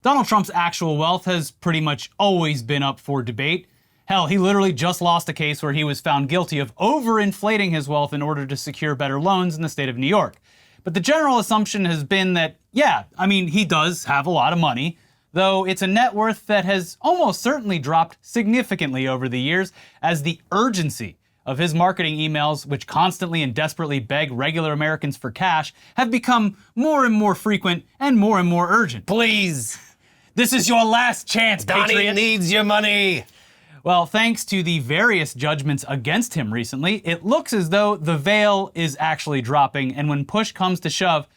Donald Trump's actual wealth has pretty much always been up for debate. Hell, he literally just lost a case where he was found guilty of overinflating his wealth in order to secure better loans in the state of New York. But the general assumption has been that, he does have a lot of money, though it's a net worth that has almost certainly dropped significantly over the years as the urgency of his marketing emails, which constantly and desperately beg regular Americans for cash, have become more and more frequent and more urgent. Please. This is your last chance, Donnie Patriot. needs your money. Well, thanks to the various judgments against him recently, it looks as though the veil is actually dropping, and when push comes to shove,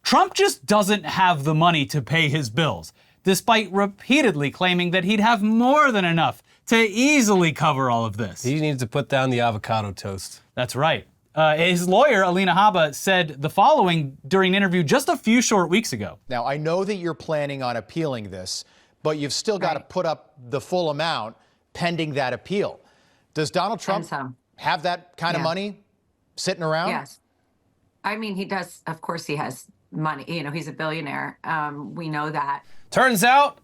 Trump just doesn't have the money to pay his bills, despite repeatedly claiming that he'd have more than enough to easily cover all of this. He needs to put down the avocado toast. That's right. His lawyer, Alina Habba, said the following during an interview just a few short weeks ago. Now, I know that you're planning on appealing this, but you've still got to put up the full amount pending that appeal. Does Donald Trump have that kind of money sitting around? Yes. I mean, he does. Of course, he has money. You know, he's a billionaire. We know that. Turns out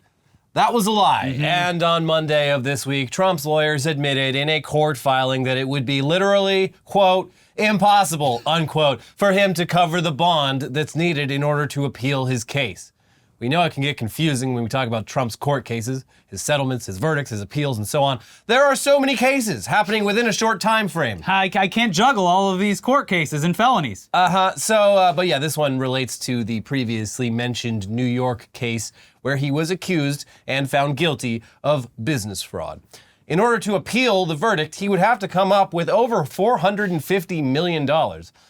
that was a lie. And on Monday of this week, Trump's lawyers admitted in a court filing that it would be literally, quote, impossible, unquote, for him to cover the bond that's needed in order to appeal his case. We know it can get confusing when we talk about Trump's court cases, his settlements, his verdicts, his appeals, and so on. There are so many cases happening within a short time frame. I can't juggle all of these court cases and felonies. But this one relates to the previously mentioned New York case where he was accused and found guilty of business fraud. In order to appeal the verdict, he would have to come up with over $450 million.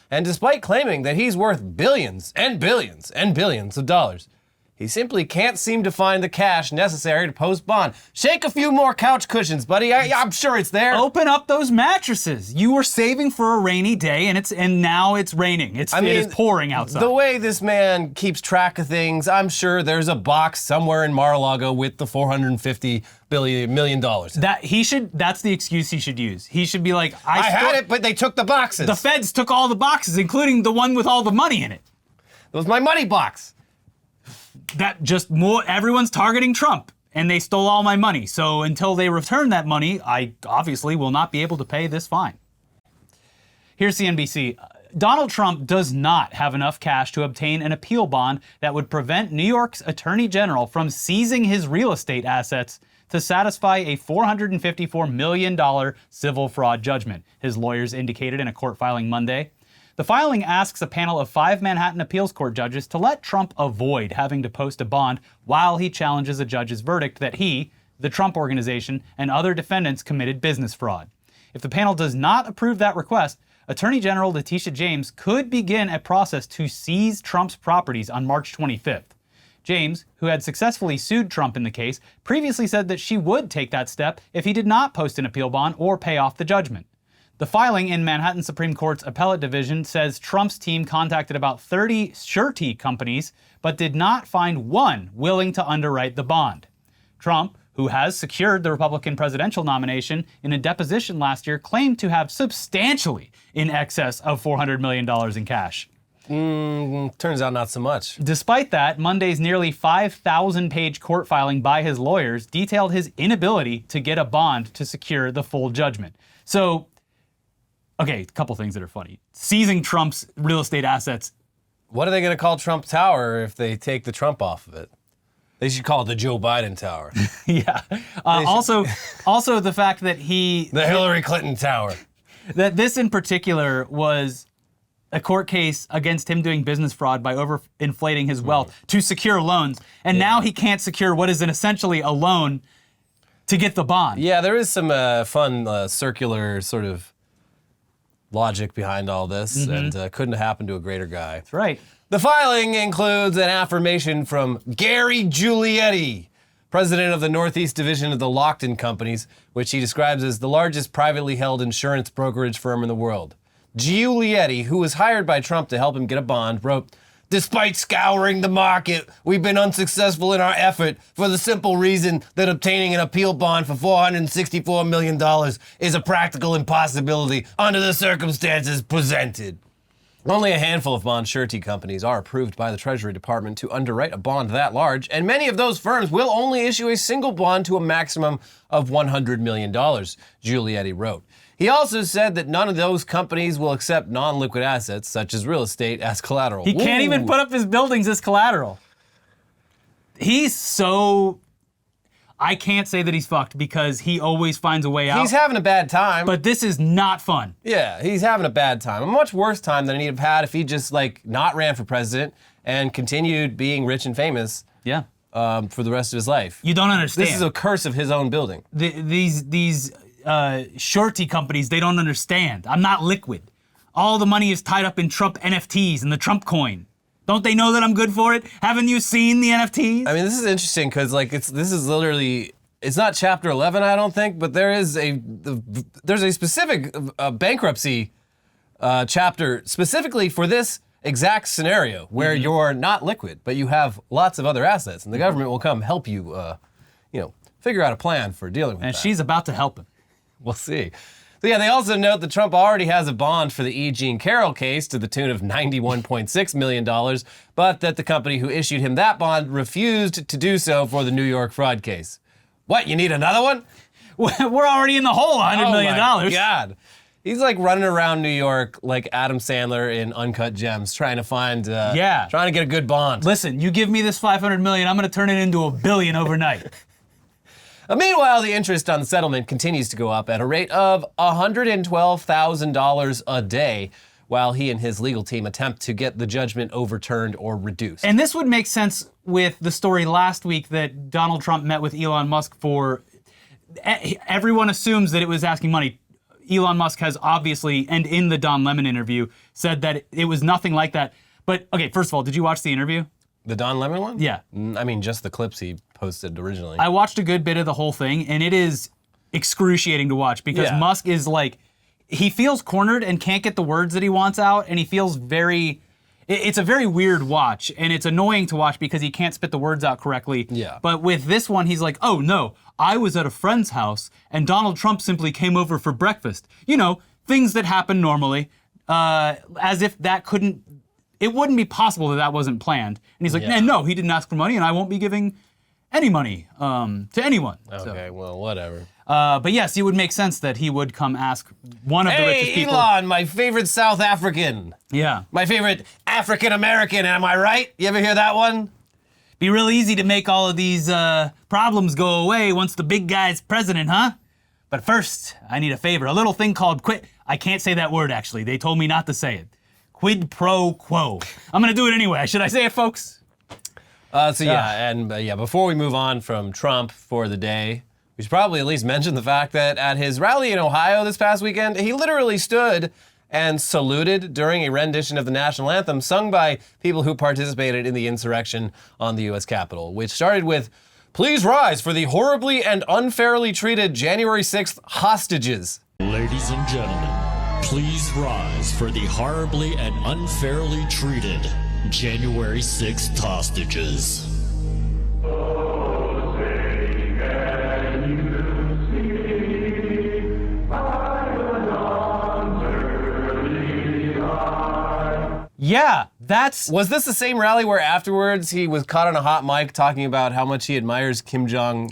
And despite claiming that he's worth billions and billions and billions of dollars, he simply can't seem to find the cash necessary to post bond. Shake a few more couch cushions, buddy. I'm sure it's there. Open up those mattresses. You were saving for a rainy day, and now it's raining. It is pouring outside. The way this man keeps track of things, I'm sure there's a box somewhere in Mar-a-Lago with the $450 million. That's the excuse he should use. He should be like, I had it, but they took the boxes. The feds took all the boxes, including the one with all the money in it. It was my money box. Everyone's targeting Trump, and they stole all my money. So until they return that money, I obviously will not be able to pay this fine. Here's CNBC. Donald Trump does not have enough cash to obtain an appeal bond that would prevent New York's Attorney General from seizing his real estate assets to satisfy a $454 million civil fraud judgment, his lawyers indicated in a court filing Monday. The filing asks a panel of 5 Manhattan appeals court judges to let Trump avoid having to post a bond while he challenges a judge's verdict that he, the Trump Organization, and other defendants committed business fraud. If the panel does not approve that request, Attorney General Letitia James could begin a process to seize Trump's properties on March 25th. James, who had successfully sued Trump in the case, previously said that she would take that step if he did not post an appeal bond or pay off the judgment. The filing in Manhattan Supreme Court's Appellate Division says Trump's team contacted about 30 surety companies, but did not find one willing to underwrite the bond. Trump, who has secured the Republican presidential nomination, in a deposition last year claimed to have substantially in excess of $400 million in cash. Turns out not so much. Despite that, Monday's nearly 5,000-page court filing by his lawyers detailed his inability to get a bond to secure the full judgment. So, okay, a couple things that are funny. Seizing Trump's real estate assets. What are they going to call Trump Tower if they take the Trump off of it? They should call it the Joe Biden Tower. Yeah. Also the fact that the Hillary Clinton Tower. That this in particular was a court case against him doing business fraud by overinflating his wealth to secure loans. And now he can't secure what is essentially a loan to get the bond. Yeah, there is some fun circular sort of logic behind all this, and couldn't have happened to a greater guy. That's right. The filing includes an affirmation from Gary Giulietti, president of the Northeast Division of the Lockton Companies, which he describes as the largest privately held insurance brokerage firm in the world. Giulietti, who was hired by Trump to help him get a bond, wrote, "Despite scouring the market, we've been unsuccessful in our effort for the simple reason that obtaining an appeal bond for $464 million is a practical impossibility under the circumstances presented." Only a handful of bond surety companies are approved by the Treasury Department to underwrite a bond that large, and many of those firms will only issue a single bond to a maximum of $100 million, Giulietti wrote. He also said that none of those companies will accept non-liquid assets, such as real estate, as collateral. He can't even put up his buildings as collateral. He's so... I can't say that he's fucked because he always finds a way out. He's having a bad time. But this is not fun. Yeah, he's having a bad time. A much worse time than he'd have had if he just like not ran for president and continued being rich and famous. Yeah. For the rest of his life. You don't understand. This is a curse of his own building. These shorty companies, they don't understand. I'm not liquid. All the money is tied up in Trump NFTs and the Trump coin. Don't they know that I'm good for it? Haven't you seen the NFTs? I mean, this is interesting because like this is literally, it's not Chapter 11, I don't think, but there's a specific bankruptcy chapter specifically for this exact scenario where you're not liquid, but you have lots of other assets, and the government will come help you, figure out a plan for dealing with that. And she's about to help him. We'll see. So yeah, they also note that Trump already has a bond for the E. Jean Carroll case to the tune of $91.6 million, but that the company who issued him that bond refused to do so for the New York fraud case. What, you need another one? We're already in the hole, $100 million. Oh my God. He's like running around New York like Adam Sandler in Uncut Gems, trying to find, trying to get a good bond. Listen, you give me this $500 million, I'm gonna turn it into $1 billion overnight. Meanwhile, the interest on the settlement continues to go up at a rate of $112,000 a day, while he and his legal team attempt to get the judgment overturned or reduced. And this would make sense with the story last week that Donald Trump met with Elon Musk for, everyone assumes that it was asking money. Elon Musk has obviously, and in the Don Lemon interview, said that it was nothing like that. But, okay, first of all, did you watch the interview? The Don Lemon one? Yeah. I mean, just the clips he posted originally. I watched a good bit of the whole thing, and it is excruciating to watch because Musk is like, he feels cornered and can't get the words that he wants out, and he feels it's a very weird watch, and it's annoying to watch because he can't spit the words out correctly. Yeah. But with this one, he's like, oh no, I was at a friend's house, and Donald Trump simply came over for breakfast. You know, things that happen normally, as if that it wouldn't be possible that wasn't planned. And he's like, no, he didn't ask for money, and I won't be giving any money to anyone. Okay, well, whatever. But yes, it would make sense that he would come ask one of the richest people. Hey, Elon, my favorite South African. Yeah. My favorite African American, am I right? You ever hear that one? Be real easy to make all of these problems go away once the big guy's president, huh? But first, I need a favor. A little thing called I can't say that word, actually. They told me not to say it. Quid pro quo. I'm gonna do it anyway. Should I say it, folks? Before we move on from Trump for the day, we should probably at least mention the fact that at his rally in Ohio this past weekend, he literally stood and saluted during a rendition of the national anthem sung by people who participated in the insurrection on the U.S. Capitol, which started with, "Please rise for the horribly and unfairly treated January 6th hostages." Ladies and gentlemen, please rise for the horribly and unfairly treated January 6th hostages. Yeah, Was this the same rally where afterwards he was caught on a hot mic talking about how much he admires Kim Jong-un?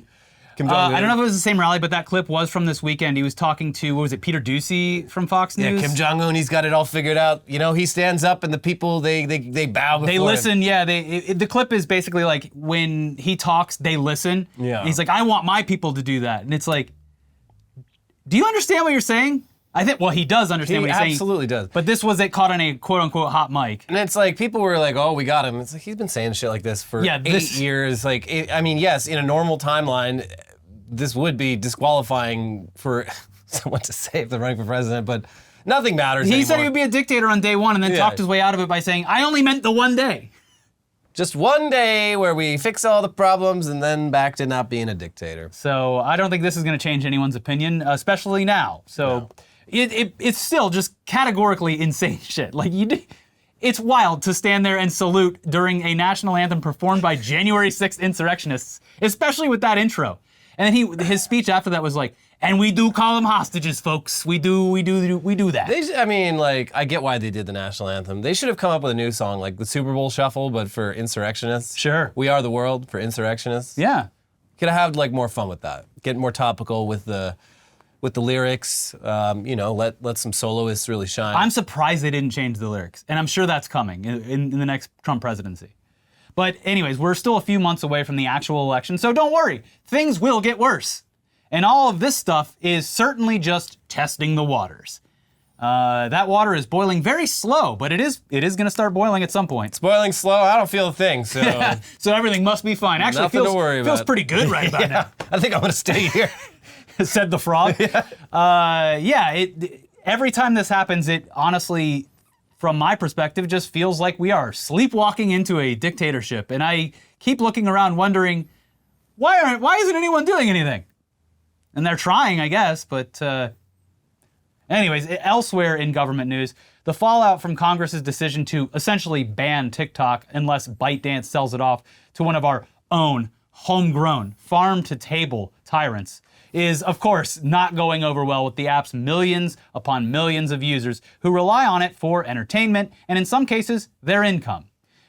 I don't know if it was the same rally, but that clip was from this weekend. He was talking to, what was it, Peter Ducey from Fox News? Yeah, Kim Jong-un, he's got it all figured out. You know, he stands up and the people, they bow before They listen, him. the clip is basically like, when he talks, they listen. Yeah. And he's like, I want my people to do that. And it's like, do you understand what you're saying? I think, well, he does understand what he's saying. He absolutely does. But this was caught on a quote-unquote hot mic. And it's like, people were like, oh, we got him. It's like, he's been saying shit like this for 8 years. Like, yes, in a normal timeline, this would be disqualifying for someone to say if they're running for president, but nothing matters anymore. He said he would be a dictator on day one and then talked his way out of it by saying, I only meant the one day. Just one day where we fix all the problems and then back to not being a dictator. So I don't think this is going to change anyone's opinion, especially now. So it's still just categorically insane shit. Like, it's wild to stand there and salute during a national anthem performed by January 6th insurrectionists, especially with that intro. And then his speech after that was like, And we do call them hostages, folks. We do that. I mean, like, I get why they did the national anthem. They should have come up with a new song, like the Super Bowl Shuffle, but for insurrectionists. Sure. We Are the World for insurrectionists. Yeah. Could have had like more fun with that. Get more topical with the lyrics. Let some soloists really shine. I'm surprised they didn't change the lyrics, and I'm sure that's coming in the next Trump presidency. But anyways, we're still a few months away from the actual election, so don't worry. Things will get worse. And all of this stuff is certainly just testing the waters. That water is boiling very slow, but it is going to start boiling at some point. It's boiling slow. I don't feel a thing, so So everything must be fine. Actually, nothing to worry about. Feels pretty good right about now. I think I'm going to stay here. Said the frog. Every time this happens, it honestly, from my perspective, just feels like we are sleepwalking into a dictatorship. And I keep looking around wondering, why isn't anyone doing anything? And they're trying, I guess, but anyways, elsewhere in government news, the fallout from Congress's decision to essentially ban TikTok unless ByteDance sells it off to one of our own homegrown farm-to-table tyrants is, of course, not going over well with the app's millions upon millions of users who rely on it for entertainment and, in some cases, their income.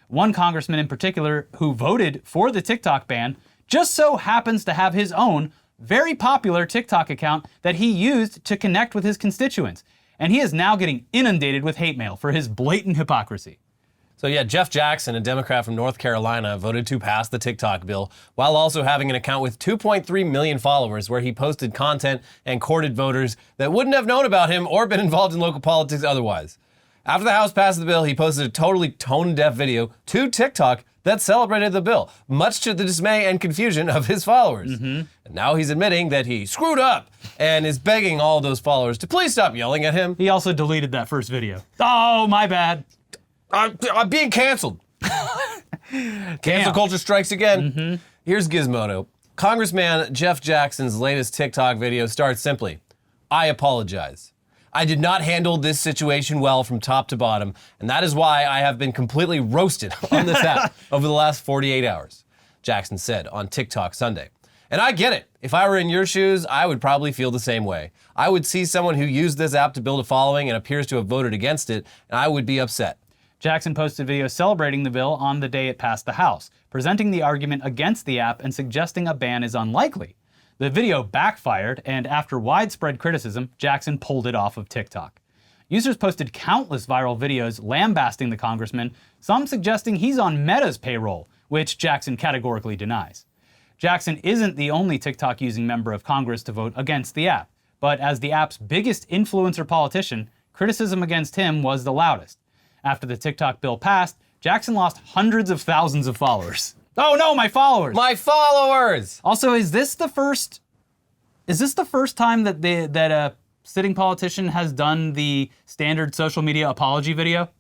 One congressman in particular who voted for the TikTok ban just so happens to have his own very popular TikTok account that he used to connect with his constituents. And he is now getting inundated with hate mail for his blatant hypocrisy. So yeah, Jeff Jackson, a Democrat from North Carolina, voted to pass the TikTok bill while also having an account with 2.3 million followers where he posted content and courted voters that wouldn't have known about him or been involved in local politics otherwise. After the House passed the bill, he posted a totally tone-deaf video to TikTok that celebrated the bill, much to the dismay and confusion of his followers. And now he's admitting that he screwed up and is begging all those followers to please stop yelling at him. He also deleted that first video. Oh, my bad. I'm being canceled. Cancel culture strikes again. Here's Gizmodo. Congressman Jeff Jackson's latest TikTok video starts simply, "I apologize. I did not handle this situation well from top to bottom, and that is why I have been completely roasted on this app over the last 48 hours, Jackson said on TikTok Sunday. And I get it. If I were in your shoes, I would probably feel the same way. I would see someone who used this app to build a following and appears to have voted against it, and I would be upset. Jackson posted videos celebrating the bill on the day it passed the House, presenting the argument against the app and suggesting a ban is unlikely. The video backfired, and after widespread criticism, Jackson pulled it off of TikTok. Users posted countless viral videos lambasting the congressman, some suggesting he's on Meta's payroll, which Jackson categorically denies. Jackson isn't the only TikTok-using member of Congress to vote against the app, but as the app's biggest influencer politician, criticism against him was the loudest. After the TikTok bill passed, Jackson lost hundreds of thousands of followers. Oh no, my followers! My followers! Also, is this the first time that a sitting politician has done the standard social media apology video?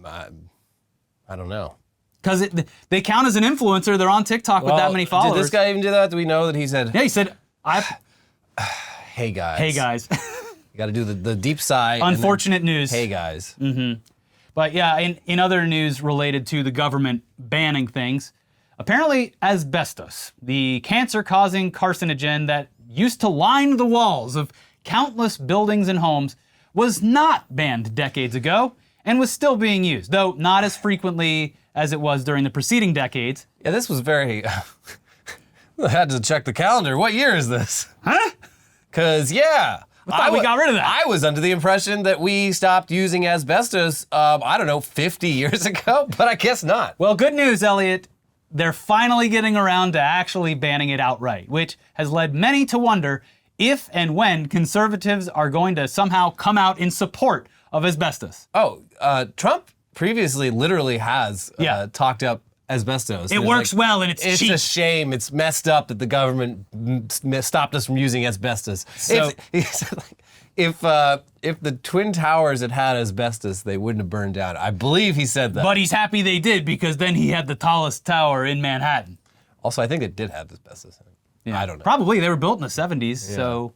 I don't know. Because they count as an influencer. They're on TikTok with that many followers. Did this guy even do that? Do we know that he said? Yeah, he said, Hey guys. Hey guys. You got to do the deep sigh. Unfortunate news. Hey guys. But yeah, in other news related to the government banning things, apparently asbestos, the cancer-causing carcinogen that used to line the walls of countless buildings and homes, was not banned decades ago and was still being used, though not as frequently as it was during the preceding decades. Yeah, this was very... I had to check the calendar. What year is this? Huh? Because, yeah... I thought we got rid of that. I was under the impression that we stopped using asbestos, 50 years ago, but I guess not. Well, good news, Elliot. They're finally getting around to actually banning it outright, which has led many to wonder if and when conservatives are going to somehow come out in support of asbestos. Oh, Trump previously literally has talked up asbestos. It works well and it's cheap. It's a shame. It's messed up that the government stopped us from using asbestos. So, if the Twin Towers had asbestos, they wouldn't have burned down. I believe he said that. But he's happy they did because then he had the tallest tower in Manhattan. Also, I think it did have asbestos in it. Yeah. I don't know. Probably. They were built in the 70s, so...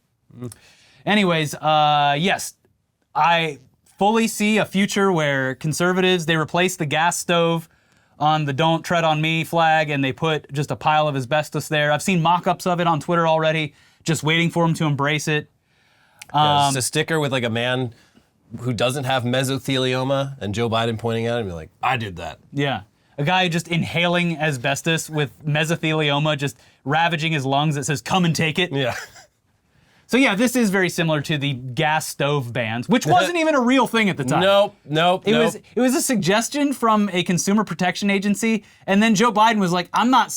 Anyways, yes, I fully see a future where conservatives, they replace the gas stove on the Don't Tread on Me flag and they put just a pile of asbestos there. I've seen mock-ups of it on Twitter already. just waiting for him to embrace it. Just a sticker with like a man who doesn't have mesothelioma and Joe Biden pointing at him and be like, I did that. Yeah. A guy just inhaling asbestos with mesothelioma, just ravaging his lungs that says, come and take it. Yeah. So yeah, this is very similar to the gas stove bans, which wasn't even a real thing at the time. Nope. It was a suggestion from a consumer protection agency, and then Joe Biden was like, I'm not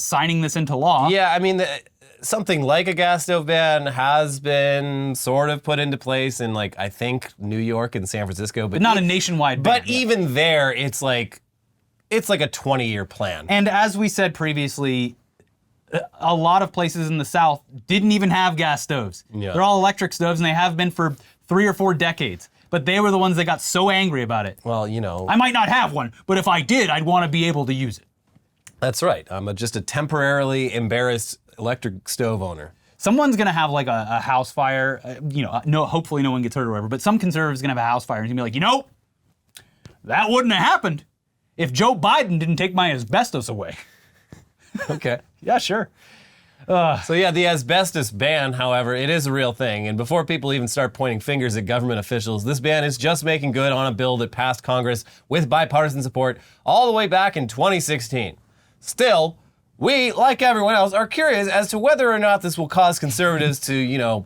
signing this into law. Yeah, I mean, something like a gas stove ban has been sort of put into place in, like, I think New York and San Francisco, but not a nationwide ban. But even there, it's like a 20-year plan. And as we said previously, a lot of places in the South didn't even have gas stoves. Yeah. They're all electric stoves, and they have been for 3 or 4 decades. But they were the ones that got so angry about it. Well, you know. I might not have one, but if I did, I'd want to be able to use it. That's right. I'm just a temporarily embarrassed electric stove owner. Someone's gonna have like a house fire, hopefully no one gets hurt or whatever, but some conservative's gonna have a house fire and he's gonna be like, that wouldn't have happened if Joe Biden didn't take my asbestos away. Okay. Yeah, sure. So yeah, the asbestos ban, however, it is a real thing. And before people even start pointing fingers at government officials, this ban is just making good on a bill that passed Congress with bipartisan support all the way back in 2016. Still, we, like everyone else, are curious as to whether or not this will cause conservatives to,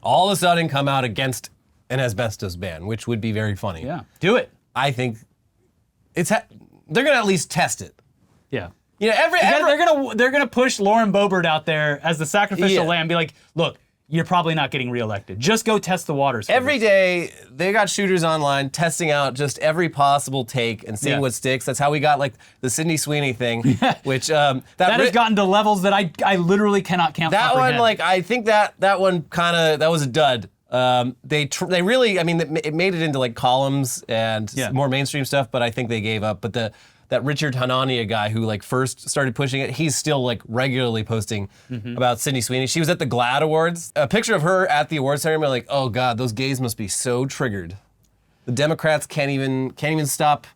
all of a sudden come out against an asbestos ban, which would be very funny. Yeah, do it. I think they're gonna at least test it. Yeah. They're gonna push Lauren Boebert out there as the sacrificial Yeah. lamb. Be like, look, you're probably not getting reelected. Just go test the waters. for Every this." day, they got shooters online testing out just every possible take and seeing Yeah. what sticks. That's how we got like the Sydney Sweeney thing, which that has gotten to levels that I literally cannot that one, like I think that one that was a dud. They really, I mean, it made it into like columns and more mainstream stuff, but I think they gave up. But that Richard Hanania guy who like first started pushing it, he's still like regularly posting about Sydney Sweeney. She was at the GLAAD Awards. A picture of her at the awards ceremony, like, oh God, those gays must be so triggered. The Democrats can't even stop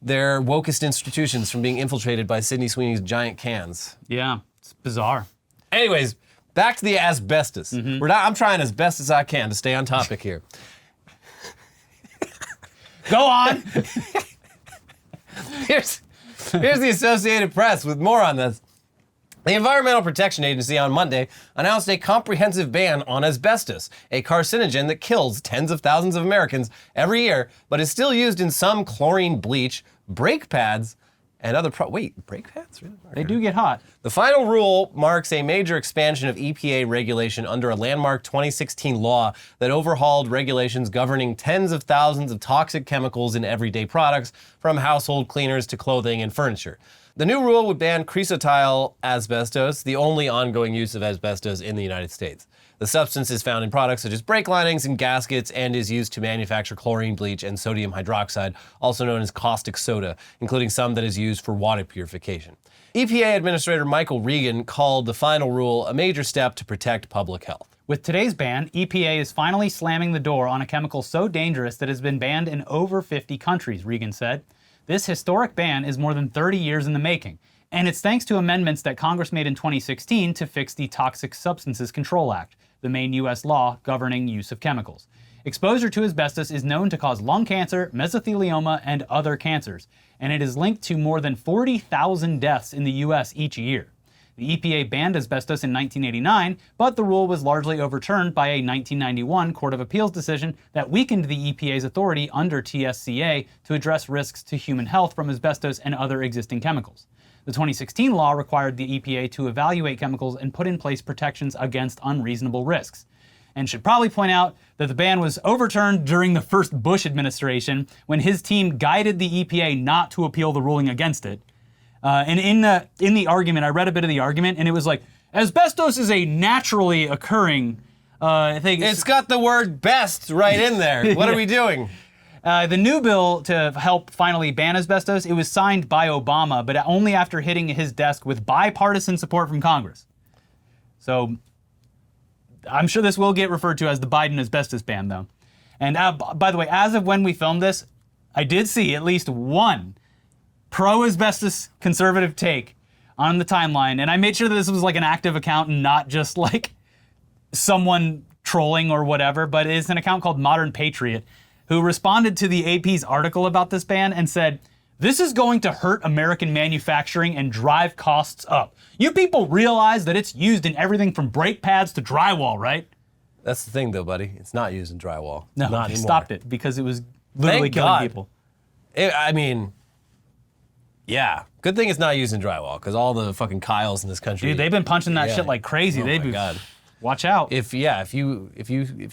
their wokest institutions from being infiltrated by Sydney Sweeney's giant cans. Yeah, it's bizarre. Anyways, back to the asbestos. I'm trying as best as I can to stay on topic here. Go on. Here's the Associated Press with more on this. The Environmental Protection Agency on Monday announced a comprehensive ban on asbestos, a carcinogen that kills tens of thousands of Americans every year, but is still used in some chlorine bleach, brake pads, and other brake pads? Really? They do get hot. The final rule marks a major expansion of EPA regulation under a landmark 2016 law that overhauled regulations governing tens of thousands of toxic chemicals in everyday products, from household cleaners to clothing and furniture. The new rule would ban chrysotile asbestos, the only ongoing use of asbestos in the United States. The substance is found in products such as brake linings and gaskets and is used to manufacture chlorine bleach and sodium hydroxide, also known as caustic soda, including some that is used for water purification. EPA Administrator Michael Regan called the final rule a major step to protect public health. With today's ban, EPA is finally slamming the door on a chemical so dangerous that has been banned in over 50 countries, Regan said. This historic ban is more than 30 years in the making, and it's thanks to amendments that Congress made in 2016 to fix the Toxic Substances Control Act, the main U.S. law governing use of chemicals. Exposure to asbestos is known to cause lung cancer, mesothelioma, and other cancers, and it is linked to more than 40,000 deaths in the U.S. each year. The EPA banned asbestos in 1989, but the rule was largely overturned by a 1991 Court of Appeals decision that weakened the EPA's authority under TSCA to address risks to human health from asbestos and other existing chemicals. The 2016 law required the EPA to evaluate chemicals and put in place protections against unreasonable risks. And should probably point out that the ban was overturned during the first Bush administration when his team guided the EPA not to appeal the ruling against it. And in the argument, I read a bit of the argument, and it was like, asbestos is a naturally occurring thing. It's got the word best right in there. What are we doing? The new bill to help finally ban asbestos, it was signed by Obama, but only after hitting his desk with bipartisan support from Congress. So I'm sure this will get referred to as the Biden asbestos ban, though. And by the way, as of when we filmed this, I did see at least one pro-asbestos conservative take on the timeline, and I made sure that this was like an active account and not just like someone trolling or whatever, but it's an account called Modern Patriot who responded to the AP's article about this ban and said, "This is going to hurt American manufacturing and drive costs up. You people realize that it's used in everything from brake pads to drywall, right?" That's the thing, though, buddy. It's not used in drywall. No, not they anymore. stopped it because it was literally Thank killing God. people. I mean, yeah. Good thing it's not used in drywall, because all the fucking Kyles in this country. Dude, they've been punching that Yeah. shit like crazy. Oh They'd my be, God. watch out. If you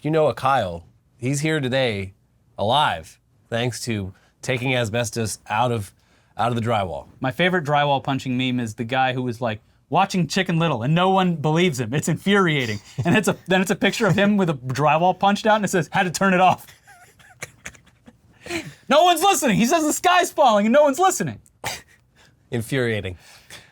know a Kyle, he's here today, alive, thanks to taking asbestos out of the drywall. My favorite drywall punching meme is the guy who was like watching Chicken Little and no one believes him. It's infuriating. And then it's a picture of him with a drywall punched out and it says, "Had to turn it off." No one's listening. He says the sky's falling and no one's listening. Infuriating.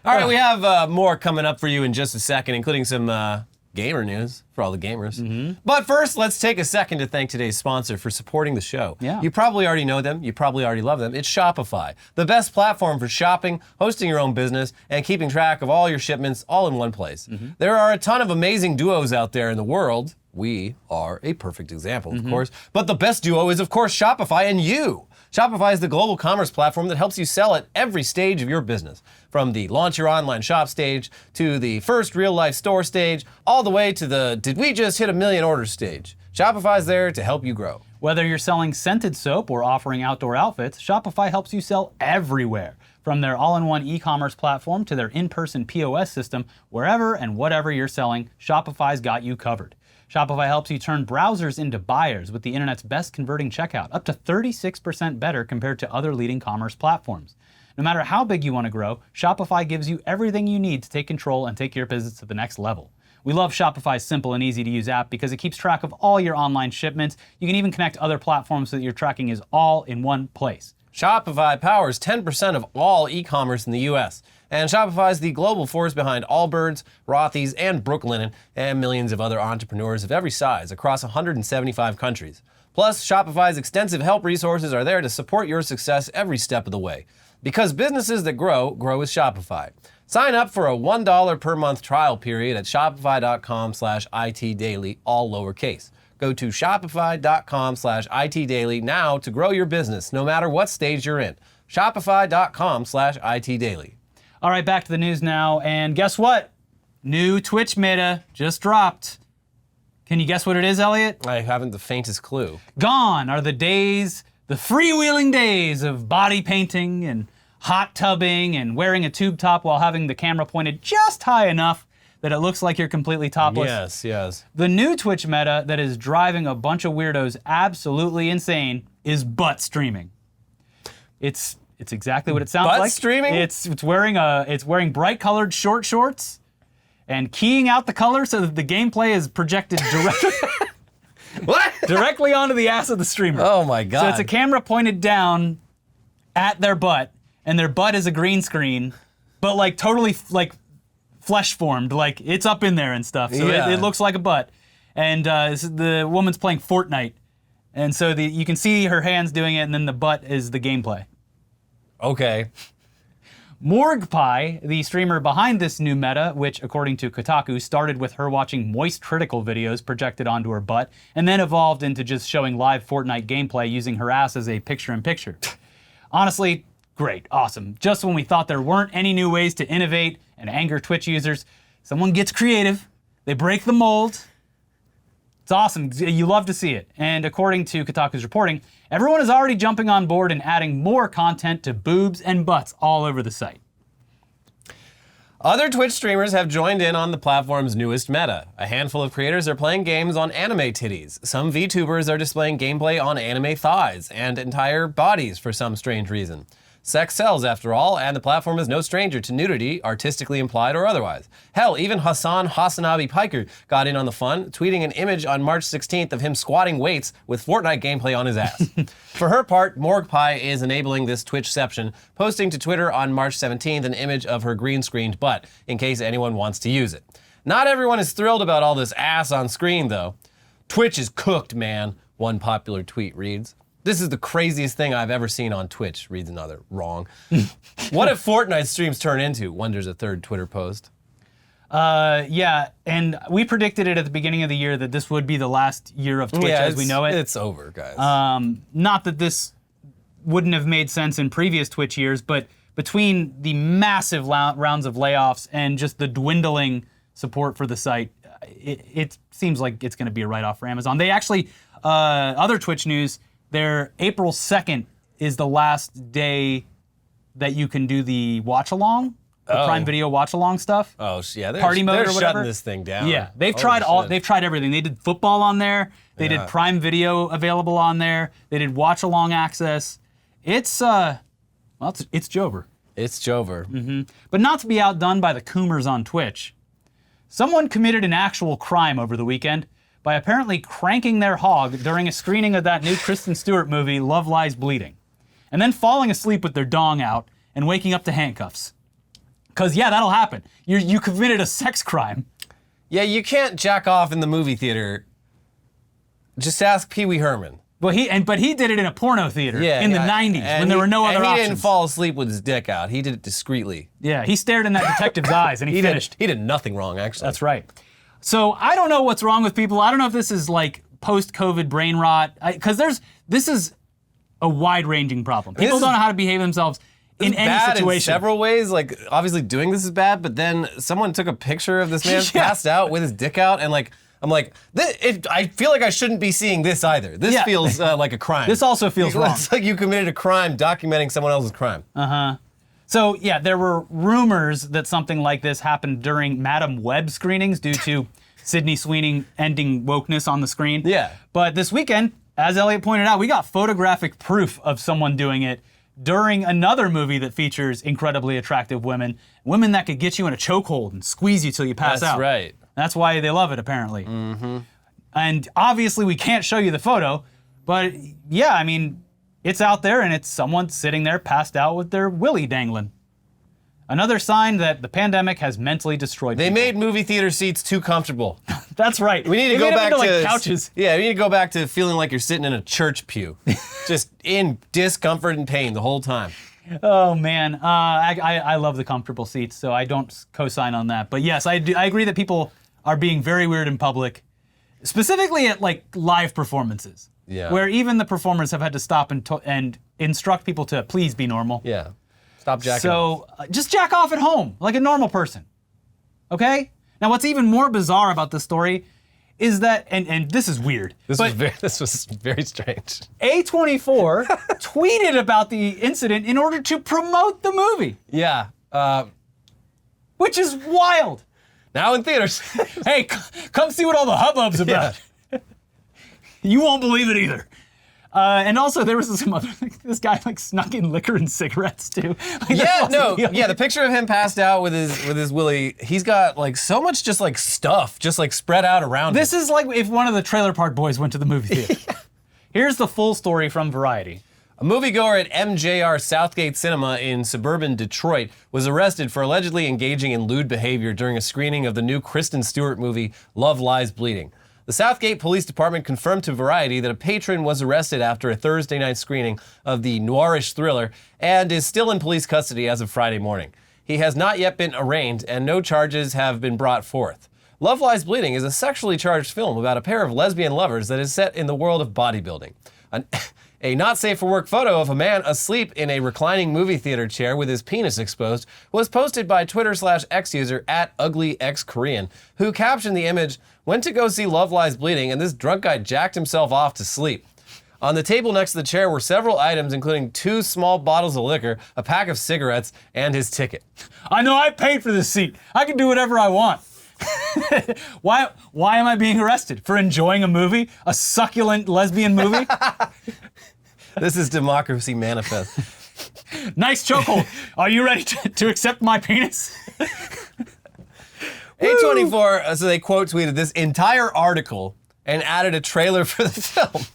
All right, we have more coming up for you in just a second, including some gamer news for all the gamers. But first, let's take a second to thank today's sponsor for supporting the show. Yeah. You probably already know them. You probably already love them. It's Shopify, the best platform for shopping, hosting your own business, and keeping track of all your shipments all in one place. There are a ton of amazing duos out there in the world. We are a perfect example, of course. But the best duo is, of course, Shopify and you. Shopify is the global commerce platform that helps you sell at every stage of your business. From the launch your online shop stage, to the first real life store stage, all the way to the did we just hit 1 million orders stage. Shopify's there to help you grow. Whether you're selling scented soap or offering outdoor outfits, Shopify helps you sell everywhere. From their all-in-one e-commerce platform to their in-person POS system, wherever and whatever you're selling, Shopify's got you covered. Shopify helps you turn browsers into buyers with the internet's best converting checkout, up to 36% better compared to other leading commerce platforms. No matter how big you want to grow, Shopify gives you everything you need to take control and take your business to the next level. We love Shopify's simple and easy to use app because it keeps track of all your online shipments. You can even connect other platforms so that your tracking is all in one place. Shopify powers 10% of all e-commerce in the US. And Shopify is the global force behind Allbirds, Rothy's, and Brooklinen, and millions of other entrepreneurs of every size across 175 countries. Plus, Shopify's extensive help resources are there to support your success every step of the way. Because businesses that grow with Shopify. Sign up for a $1 per month trial period at shopify.com/itdaily, all lowercase. Go to shopify.com/itdaily now to grow your business, no matter what stage you're in. Shopify.com/itdaily. All right, back to the news now. And guess what? New Twitch meta just dropped. Can you guess what it is, Elliot? I haven't the faintest clue. Gone are the days, the freewheeling days of body painting and hot tubbing and wearing a tube top while having the camera pointed just high enough that it looks like you're completely topless. Yes. The new Twitch meta that is driving a bunch of weirdos absolutely insane is butt streaming. It's exactly what it sounds Butt like. streaming? It's wearing bright colored short shorts and keying out the color so that the gameplay is projected What? directly onto the ass of the streamer. Oh my God. So it's a camera pointed down at their butt, and their butt is a green screen, but like totally like flesh formed, like it's up in there and stuff. So Yeah. it looks like a butt. And the woman's playing Fortnite, and so you can see her hands doing it, and then the butt is the gameplay. Okay. Morgue Pie, the streamer behind this new meta, which according to Kotaku started with her watching Moist Critical videos projected onto her butt, and then evolved into just showing live Fortnite gameplay using her ass as a picture-in-picture. Honestly, great, awesome. Just when we thought there weren't any new ways to innovate and anger Twitch users, someone gets creative, they break the mold. It's awesome, you love to see it. And according to Kotaku's reporting, everyone is already jumping on board and adding more content to boobs and butts all over the site. Other Twitch streamers have joined in on the platform's newest meta. A handful of creators are playing games on anime titties. Some VTubers are displaying gameplay on anime thighs and entire bodies for some strange reason. Sex sells, after all, and the platform is no stranger to nudity, artistically implied or otherwise. Hell, even Hassan Hasanabi Piker got in on the fun, tweeting an image on March 16th of him squatting weights with Fortnite gameplay on his ass. For her part, Morgue Pie is enabling this Twitchception, posting to Twitter on March 17th an image of her green-screened butt, in case anyone wants to use it. Not everyone is thrilled about all this ass on screen, though. Twitch is cooked, man, one popular tweet reads. This is the craziest thing I've ever seen on Twitch, reads another. Wrong. What if Fortnite streams turn into? Wonders a third Twitter post. Yeah, and we predicted it at the beginning of the year that this would be the last year of Twitch as we know it. It's over, guys. Not that this wouldn't have made sense in previous Twitch years, but between the massive rounds of layoffs and just the dwindling support for the site, it seems like it's going to be a write-off for Amazon. They actually, other Twitch news, their April 2nd is the last day that you can do the watch-along. The Prime Video watch-along stuff. Oh, yeah. Party mode they're or whatever. shutting this thing down. Yeah, they've tried everything. They did football on there. They did Prime Video available on there. They did watch-along access. It's Jover. It's Jover. But not to be outdone by the Coomers on Twitch. Someone committed an actual crime over the weekend by apparently cranking their hog during a screening of that new Kristen Stewart movie, Love Lies Bleeding, and then falling asleep with their dong out and waking up to handcuffs. Because, yeah, that'll happen. You committed a sex crime. Yeah, you can't jack off in the movie theater. Just ask Pee Wee Herman. But he did it in a porno theater in the 90s when there were no other options. He didn't fall asleep with his dick out. He did it discreetly. Yeah, he stared in that detective's eyes and he finished. He did nothing wrong, actually. That's right. So I don't know what's wrong with people. I don't know if this is like post-COVID brain rot. Because this is a wide-ranging problem. People don't know how to behave themselves in any situation. In several ways, like obviously doing this is bad, but then someone took a picture of this man passed out with his dick out, and like I'm like, I feel like I shouldn't be seeing this either. This feels like a crime. This also feels wrong. It's like you committed a crime documenting someone else's crime. So yeah, there were rumors that something like this happened during Madam Web screenings due to Sydney Sweeney ending wokeness on the screen. Yeah. But this weekend, as Elliot pointed out, we got photographic proof of someone doing it during another movie that features incredibly attractive women that could get you in a chokehold and squeeze you till you pass out. That's right. That's why they love it, apparently. And obviously we can't show you the photo, but yeah, I mean, it's out there and it's someone sitting there passed out with their willy dangling. Another sign that the pandemic has mentally destroyed They people. made movie theater seats too comfortable. That's right. We need to go back to like couches. Yeah, we need to go back to feeling like you're sitting in a church pew, just in discomfort and pain the whole time. Oh man, I love the comfortable seats, so I don't co-sign on that. But yes, I agree that people are being very weird in public, specifically at like live performances, where even the performers have had to stop and instruct people to please be normal. Yeah, stop jacking off. So just jack off at home like a normal person, okay? Now, what's even more bizarre about this story is that, and this is weird. This was very strange. A24 tweeted about the incident in order to promote the movie. Yeah. Which is wild. Now in theaters. Hey, come see what all the hubbub's about. Yeah. You won't believe it either. And also there was some other, this guy like snuck in liquor and cigarettes too. Like, the picture of him passed out with his willy, he's got like so much just like stuff just like spread out around This him. is like if one of the Trailer Park Boys went to the movie theater. Here's the full story from Variety. A moviegoer at MJR Southgate Cinema in suburban Detroit was arrested for allegedly engaging in lewd behavior during a screening of the new Kristen Stewart movie, Love Lies Bleeding. The Southgate Police Department confirmed to Variety that a patron was arrested after a Thursday night screening of the noirish thriller and is still in police custody as of Friday morning. He has not yet been arraigned and no charges have been brought forth. Love Lies Bleeding is a sexually charged film about a pair of lesbian lovers that is set in the world of bodybuilding. A not safe for work photo of a man asleep in a reclining movie theater chair with his penis exposed was posted by Twitter/X user @UglyXKorean, who captioned the image, "Went to go see Love Lies Bleeding and this drunk guy jacked himself off to sleep." On the table next to the chair were several items, including 2 small bottles of liquor, a pack of cigarettes, and his ticket. I know I paid for this seat. I can do whatever I want. Why am I being arrested? For enjoying a movie? A succulent lesbian movie? This is Democracy Manifest. Nice chokehold. Are you ready to accept my penis? A24, so they quote tweeted this entire article and added a trailer for the film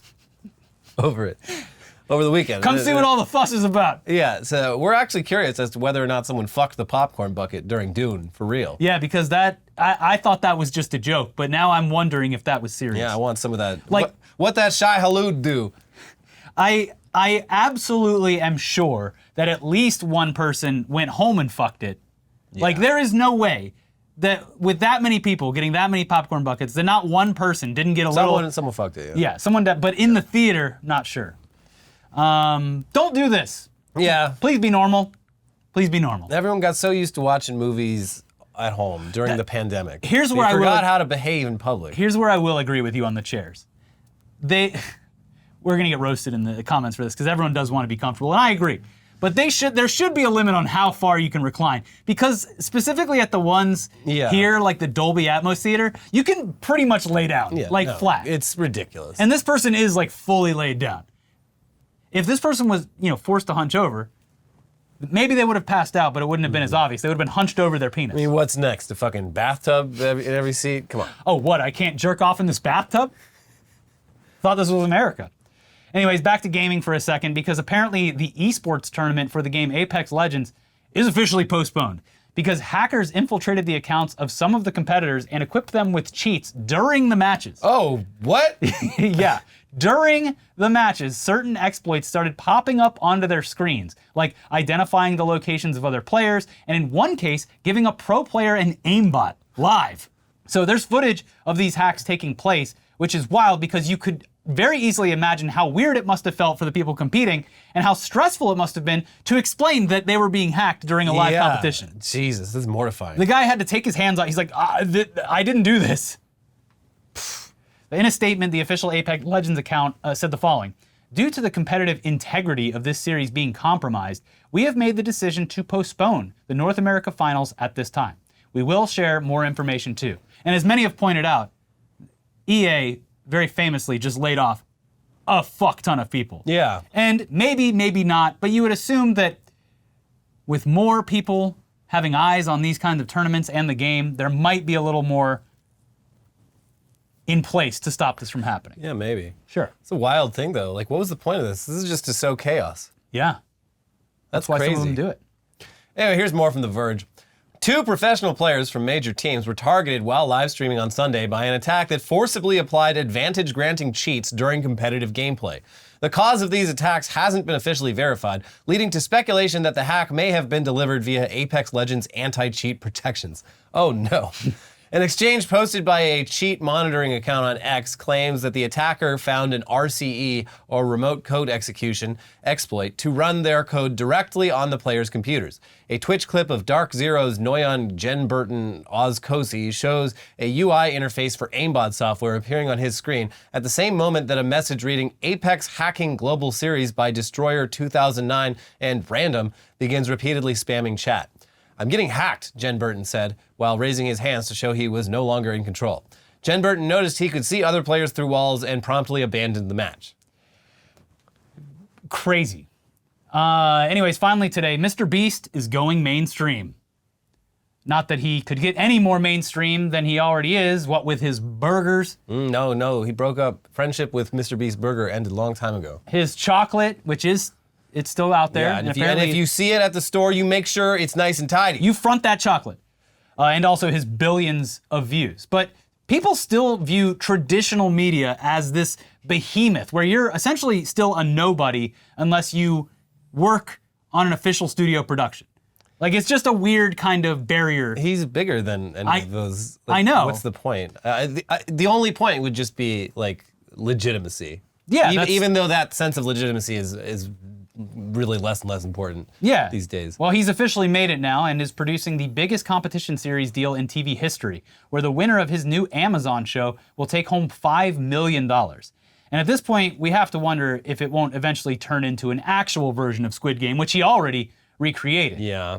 over the weekend. Come see what all the fuss is about. Yeah, so we're actually curious as to whether or not someone fucked the popcorn bucket during Dune, for real. Yeah, because I thought that was just a joke, but now I'm wondering if that was serious. Yeah, I want some of that. Like, what that Shai Hulud do? I absolutely am sure that at least one person went home and fucked it. Yeah. Like, there is no way that with that many people getting that many popcorn buckets, that not one person didn't get a little... Someone fucked it, Yeah, someone did, but in the theater, not sure. Don't do this. Yeah. Please be normal. Please be normal. Everyone got so used to watching movies at home during the pandemic. Here's where I forgot how to behave in public. Here's where I will agree with you on the chairs. We're gonna get roasted in the comments for this because everyone does want to be comfortable, and I agree. But there should be a limit on how far you can recline, because specifically at the ones here, like the Dolby Atmos theater, you can pretty much lay down, flat. It's ridiculous. And this person is like fully laid down. If this person was, forced to hunch over, maybe they would have passed out, but it wouldn't have been as obvious. They would have been hunched over their penis. I mean, what's next? A fucking bathtub in every seat? Come on. Oh, what? I can't jerk off in this bathtub? Thought this was America. Anyways, back to gaming for a second, because apparently the esports tournament for the game Apex Legends is officially postponed because hackers infiltrated the accounts of some of the competitors and equipped them with cheats during the matches. Oh, what? Yeah. During the matches, certain exploits started popping up onto their screens, like identifying the locations of other players, and in one case, giving a pro player an aimbot live. So there's footage of these hacks taking place, which is wild because you could very easily imagine how weird it must have felt for the people competing and how stressful it must have been to explain that they were being hacked during a live competition. Jesus, this is mortifying. The guy had to take his hands out. He's like, I didn't do this. In a statement, the official Apex Legends account said the following: due to the competitive integrity of this series being compromised, we have made the decision to postpone the North America Finals at this time. We will share more information too. And as many have pointed out, EA very famously just laid off a fuck ton of people. Yeah. And maybe not, but you would assume that with more people having eyes on these kinds of tournaments and the game, there might be a little more in place to stop this from happening. Yeah, maybe. Sure. It's a wild thing, though. Like, what was the point of this? This is just to sow chaos. Yeah. That's why crazy. some of them do it. Anyway, here's more from The Verge. 2 professional players from major teams were targeted while live streaming on Sunday by an attack that forcibly applied advantage-granting cheats during competitive gameplay. The cause of these attacks hasn't been officially verified, leading to speculation that the hack may have been delivered via Apex Legends anti-cheat protections. Oh no. An exchange posted by a cheat monitoring account on X claims that the attacker found an RCE, or remote code execution, exploit to run their code directly on the player's computers. A Twitch clip of Dark Zero's Noyon Jenburton Ozcosi shows a UI interface for aimbot software appearing on his screen at the same moment that a message reading Apex Hacking Global Series by Destroyer 2009 and Random begins repeatedly spamming chat. "I'm getting hacked," Jen Burton said, while raising his hands to show he was no longer in control. Jen Burton noticed he could see other players through walls and promptly abandoned the match. Crazy. Anyways, finally today, Mr. Beast is going mainstream. Not that he could get any more mainstream than he already is, what with his burgers. No, he broke up. Friendship with Mr. Beast Burger ended a long time ago. His chocolate, which is... it's still out there. Yeah, and if you see it at the store, you make sure it's nice and tidy. You front that chocolate. And also his billions of views. But people still view traditional media as this behemoth where you're essentially still a nobody unless you work on an official studio production. Like, it's just a weird kind of barrier. He's bigger than any of those. Like, I know. What's the point? The only point would just be, like, legitimacy. Yeah. Even though that sense of legitimacy is really less and less important these days. Well, he's officially made it now and is producing the biggest competition series deal in TV history, where the winner of his new Amazon show will take home $5 million. And at this point, we have to wonder if it won't eventually turn into an actual version of Squid Game, which he already recreated. Yeah.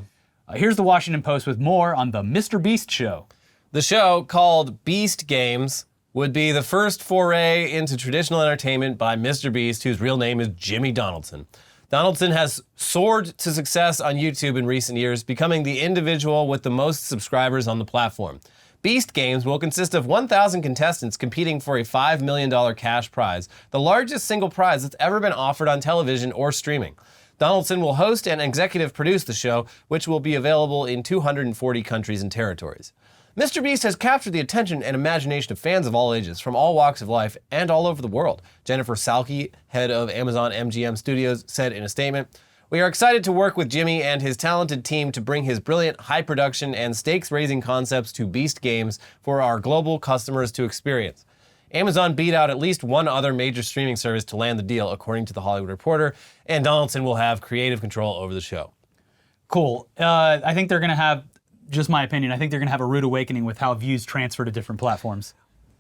Here's the Washington Post with more on the Mr. Beast show. The show, called Beast Games, would be the first foray into traditional entertainment by Mr. Beast, whose real name is Jimmy Donaldson. Donaldson has soared to success on YouTube in recent years, becoming the individual with the most subscribers on the platform. Beast Games will consist of 1,000 contestants competing for a $5 million cash prize, the largest single prize that's ever been offered on television or streaming. Donaldson will host and executive produce the show, which will be available in 240 countries and territories. Mr. Beast has captured the attention and imagination of fans of all ages, from all walks of life and all over the world. Jennifer Salke, head of Amazon MGM Studios, said in a statement, "We are excited to work with Jimmy and his talented team to bring his brilliant, high production and stakes-raising concepts to Beast games for our global customers to experience." Amazon beat out at least one other major streaming service to land the deal, according to The Hollywood Reporter, and Donaldson will have creative control over the show. Cool. I think they're going to have, just my opinion, I think they're going to have a rude awakening with how views transfer to different platforms.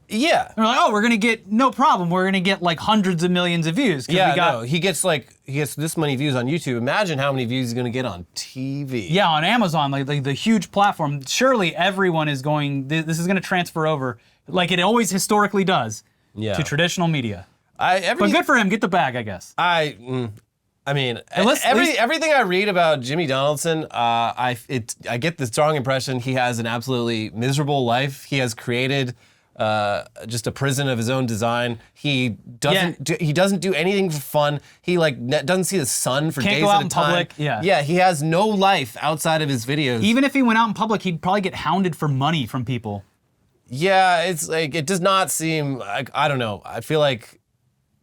Yeah. They're like, oh, we're going to get, no problem, we're going to get like hundreds of millions of views. Yeah, no, he gets this many views on YouTube. Imagine how many views he's going to get on TV. Yeah, on Amazon, like the huge platform, surely everyone is going, this is going to transfer over, like it always historically does, to traditional media. But good for him, get the bag, I guess. I mean, everything I read about Jimmy Donaldson, I get the strong impression he has an absolutely miserable life. He has created just a prison of his own design. He doesn't do anything for fun. He doesn't see the sun for days at a time. Can't go out in public. Yeah, he has no life outside of his videos. Even if he went out in public, he'd probably get hounded for money from people. Yeah, it's like, it does not seem like, I don't know. I feel like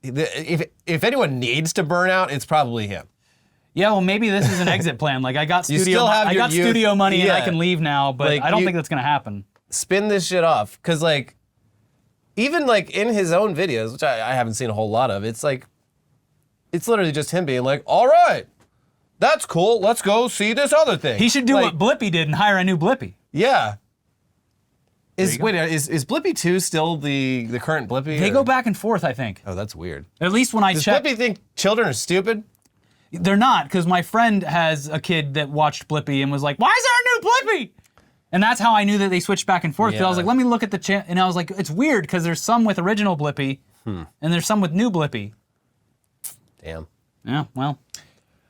if anyone needs to burn out, it's probably him. Yeah, well, maybe this is an exit plan. Like, I got studio money and I can leave now, but like, I don't think that's gonna happen. Spin this shit off, because like, even like in his own videos, which I haven't seen a whole lot of, it's like, it's literally just him being like, all right, that's cool, let's go see this other thing. He should do what Blippi did and hire a new Blippi. Yeah. Is Blippi 2 still the current Blippi? They go back and forth, I think. Oh, that's weird. At least when I checked. Does Blippi think children are stupid? They're not, because my friend has a kid that watched Blippi and was like, why is there a new Blippi? And that's how I knew that they switched back and forth. Because I was like, let me look at the channel. And I was like, it's weird, because there's some with original Blippi, and there's some with new Blippi. Damn. Yeah, well.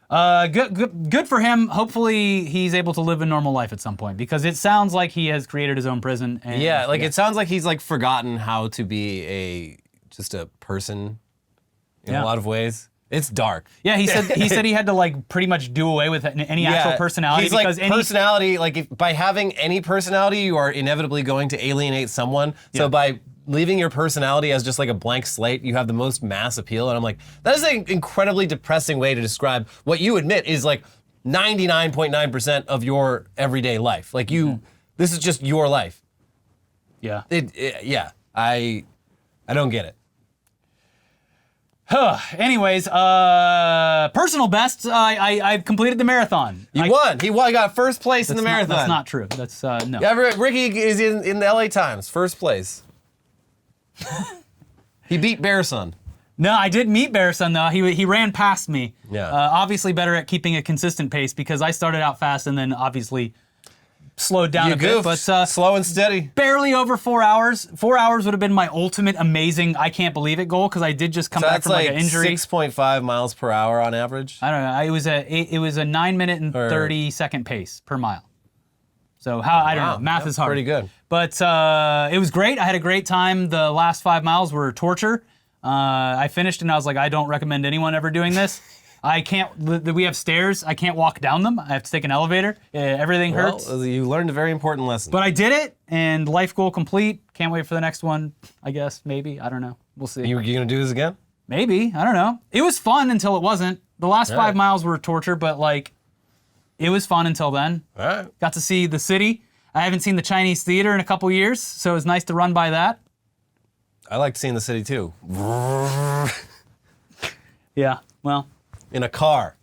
Good for him. Hopefully he's able to live a normal life at some point, because it sounds like he has created his own prison. And, it sounds like he's like forgotten how to be just a person in a lot of ways. It's dark. Yeah, he said he had to like pretty much do away with any actual personality. He's because like personality, like if by having any personality, you are inevitably going to alienate someone. Yeah. So by leaving your personality as just like a blank slate, you have the most mass appeal. And I'm like, that is an incredibly depressing way to describe what you admit is like 99.9% of your everyday life. Like this is just your life. Yeah. I don't get it. Anyways, personal best, I've completed the marathon. He won. He got first place in the marathon. That's not true. That's, no. Yeah, Ricky is in the LA Times, first place. He beat Bearson. No, I did meet Bearson though. He ran past me. Yeah. Obviously better at keeping a consistent pace, because I started out fast and then obviously slowed down a bit. But slow and steady. Barely over 4 hours. 4 hours would have been my ultimate amazing I can't believe it goal, because I did just come back from like an injury. 6.5 miles per hour on average. I don't know. It was a 9 minute and 30 second pace per mile. So I don't know. Math is hard. Pretty good. But it was great. I had a great time. The last 5 miles were torture. I finished and I was like, I don't recommend anyone ever doing this. I can't. We have stairs. I can't walk down them. I have to take an elevator. Everything hurts. You learned a very important lesson. But I did it, and life goal complete. Can't wait for the next one. I guess maybe. I don't know. We'll see. You gonna do this again? Maybe. I don't know. It was fun until it wasn't. The last 5 miles were torture, but like, it was fun until then. All right. Got to see the city. I haven't seen the Chinese theater in a couple years, so it was nice to run by that. I liked seeing the city too. Yeah. Well. In a car.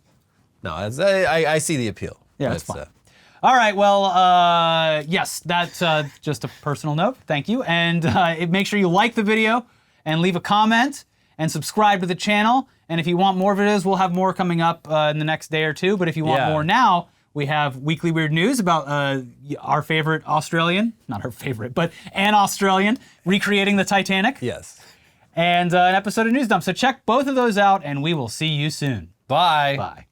No, I see the appeal. Yeah, it's fun. All right, well, yes, that's just a personal note. Thank you. And make sure you like the video and leave a comment and subscribe to the channel. And if you want more videos, we'll have more coming up in the next day or two. But if you want more now, we have weekly weird news about our favorite Australian, not our favorite, but an Australian recreating the Titanic. Yes. And an episode of News Dump. So check both of those out, and we will see you soon. Bye. Bye.